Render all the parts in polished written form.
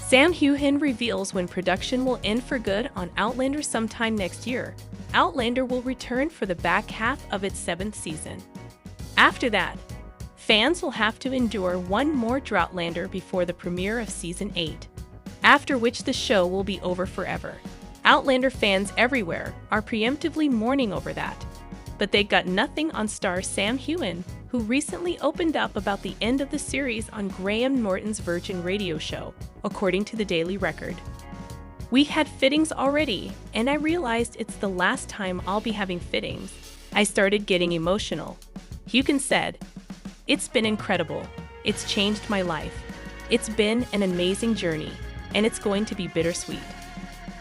Heughan reveals when production will end for good on Outlander sometime next year. Outlander will return for the back half of its 7th season. After that, fans will have to endure one more Droughtlander before the premiere of Season 8, after which the show will be over forever. Outlander fans everywhere are preemptively mourning over that, but they got nothing on star Heughan, who recently opened up about the end of the series on Graham Norton's Virgin Radio show, according to the Daily Record. "We had fittings already, and I realized it's the last time I'll be having fittings. I started getting emotional," Heughan said. "It's been incredible. It's changed my life. It's been an amazing journey, and it's going to be bittersweet."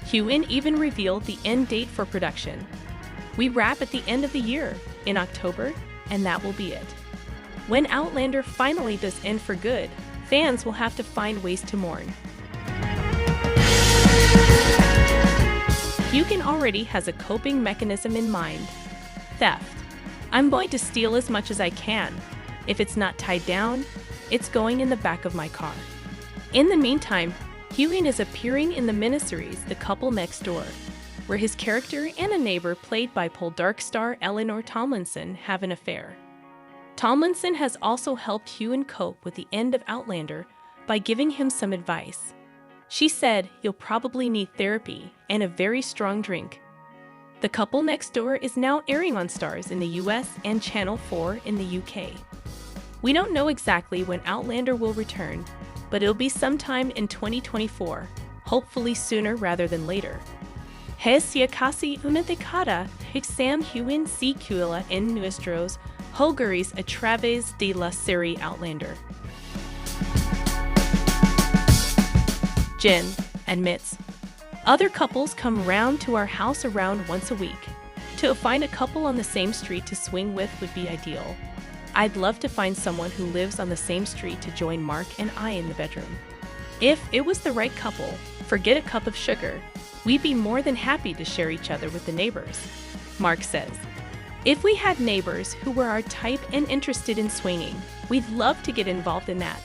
Heughan even revealed the end date for production. "We wrap at the end of the year, in October, and that will be it. When Outlander finally does end for good, fans will have to find ways to mourn." Heughan already has a coping mechanism in mind: theft. "I'm going to steal as much as I can. If it's not tied down, it's going in the back of my car." In the meantime, Heughan is appearing in the miniseries The Couple Next Door, where his character and a neighbor played by Poldark star Eleanor Tomlinson have an affair. Tomlinson has also helped Heughan cope with the end of Outlander by giving him some advice. She said, "You'll probably need therapy and a very strong drink." The Couple Next Door is now airing on Starz in the US and Channel 4 in the UK. We don't know exactly when Outlander will return, but it'll be sometime in 2024, hopefully sooner rather than later. Es ya casi una década que Heughan se cuela en nuestros hogares a través de la serie Outlander. Jen admits, "Other couples come round to our house around once a week. To find a couple on the same street to swing with would be ideal. I'd love to find someone who lives on the same street to join Mark and I in the bedroom. If it was the right couple, forget a cup of sugar. We'd be more than happy to share each other with the neighbors," Mark says. "If we had neighbors who were our type and interested in swinging, we'd love to get involved in that.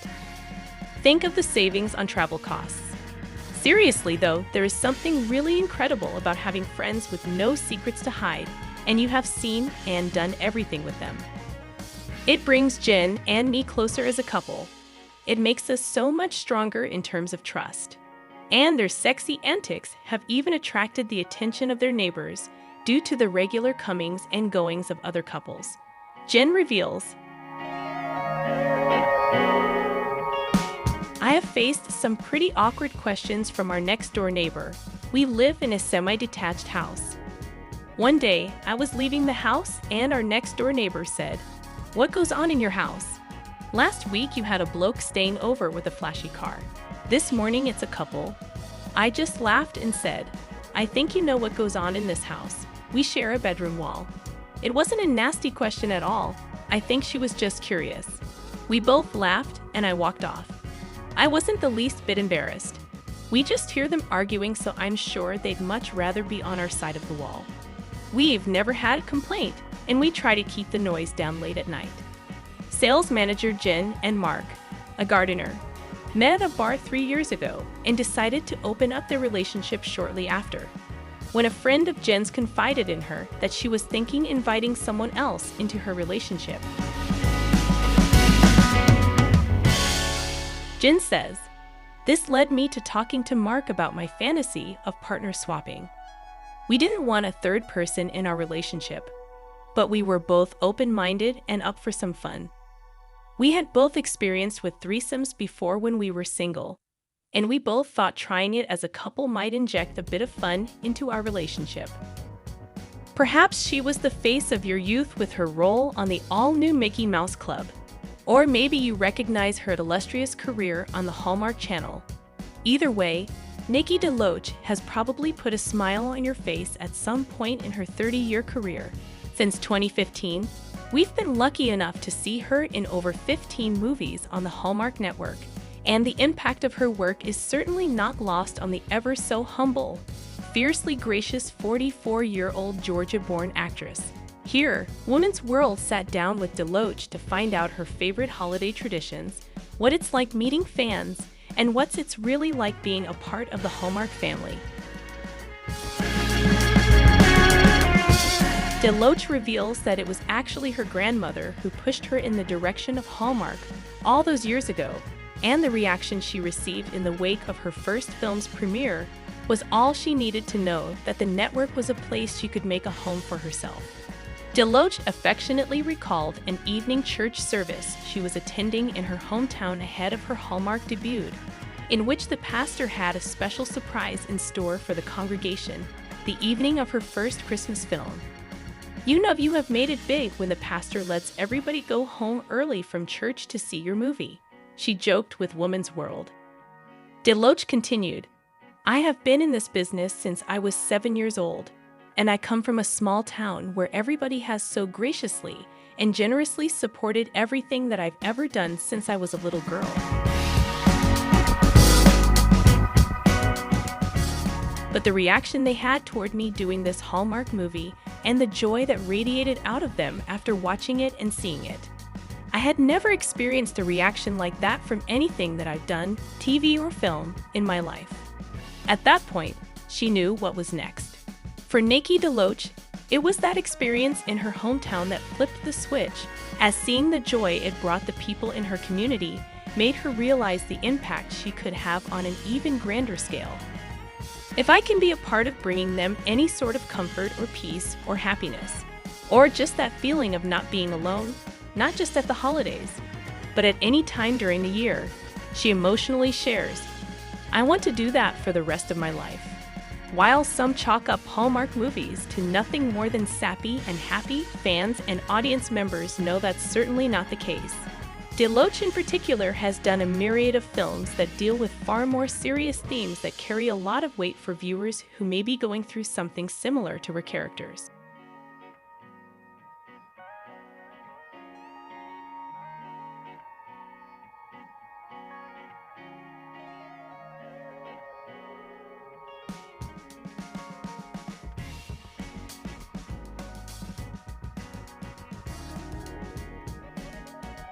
Think of the savings on travel costs. Seriously though, there is something really incredible about having friends with no secrets to hide, and you have seen and done everything with them. It brings Jen and me closer as a couple. It makes us so much stronger in terms of trust. And their sexy antics have even attracted the attention of their neighbors due to the regular comings and goings of other couples." Jen reveals, "I have faced some pretty awkward questions from our next-door neighbor. We live in a semi-detached house. One day, I was leaving the house and our next-door neighbor said, 'What goes on in your house? Last week you had a bloke staying over with a flashy car. This morning it's a couple.' I just laughed and said, 'I think you know what goes on in this house. We share a bedroom wall.' It wasn't a nasty question at all. I think she was just curious. We both laughed and I walked off. I wasn't the least bit embarrassed. We just hear them arguing, so I'm sure they'd much rather be on our side of the wall. We've never had a complaint, and we try to keep the noise down late at night." Sales manager Jen and Mark, a gardener, met at a bar 3 years ago and decided to open up their relationship shortly after, when a friend of Jen's confided in her that she was thinking inviting someone else into her relationship. Jen says, "This led me to talking to Mark about my fantasy of partner swapping. We didn't want a third person in our relationship, but we were both open-minded and up for some fun. We had both experienced with threesomes before when we were single, and we both thought trying it as a couple might inject a bit of fun into our relationship." Perhaps she was the face of your youth with her role on the all-new Mickey Mouse Club. Or maybe you recognize her illustrious career on the Hallmark Channel. Either way, Nikki DeLoach has probably put a smile on your face at some point in her 30-year career. Since 2015, we've been lucky enough to see her in over 15 movies on the Hallmark network, and the impact of her work is certainly not lost on the ever so humble, fiercely gracious 44-year-old Georgia-born actress. Here, Women's World sat down with DeLoach to find out her favorite holiday traditions, what it's like meeting fans, and what it's really like being a part of the Hallmark family. DeLoach reveals that it was actually her grandmother who pushed her in the direction of Hallmark all those years ago, and the reaction she received in the wake of her first film's premiere was all she needed to know that the network was a place she could make a home for herself. DeLoach affectionately recalled an evening church service she was attending in her hometown ahead of her Hallmark debut, in which the pastor had a special surprise in store for the congregation the evening of her first Christmas film. "You know you have made it big when the pastor lets everybody go home early from church to see your movie," she joked with Woman's World. DeLoach continued, "I have been in this business since I was 7 years old, and I come from a small town where everybody has so graciously and generously supported everything that I've ever done since I was a little girl." But the reaction they had toward me doing this Hallmark movie and the joy that radiated out of them after watching it and seeing it. I had never experienced a reaction like that from anything that I've done, TV or film, in my life. At that point, she knew what was next. For Nikki DeLoach, it was that experience in her hometown that flipped the switch, as seeing the joy it brought the people in her community made her realize the impact she could have on an even grander scale. If I can be a part of bringing them any sort of comfort or peace or happiness, or just that feeling of not being alone, not just at the holidays, but at any time during the year, she emotionally shares, "I want to do that for the rest of my life." While some chalk up Hallmark movies to nothing more than sappy and happy, fans and audience members know that's certainly not the case. DeLoach in particular has done a myriad of films that deal with far more serious themes that carry a lot of weight for viewers who may be going through something similar to her characters.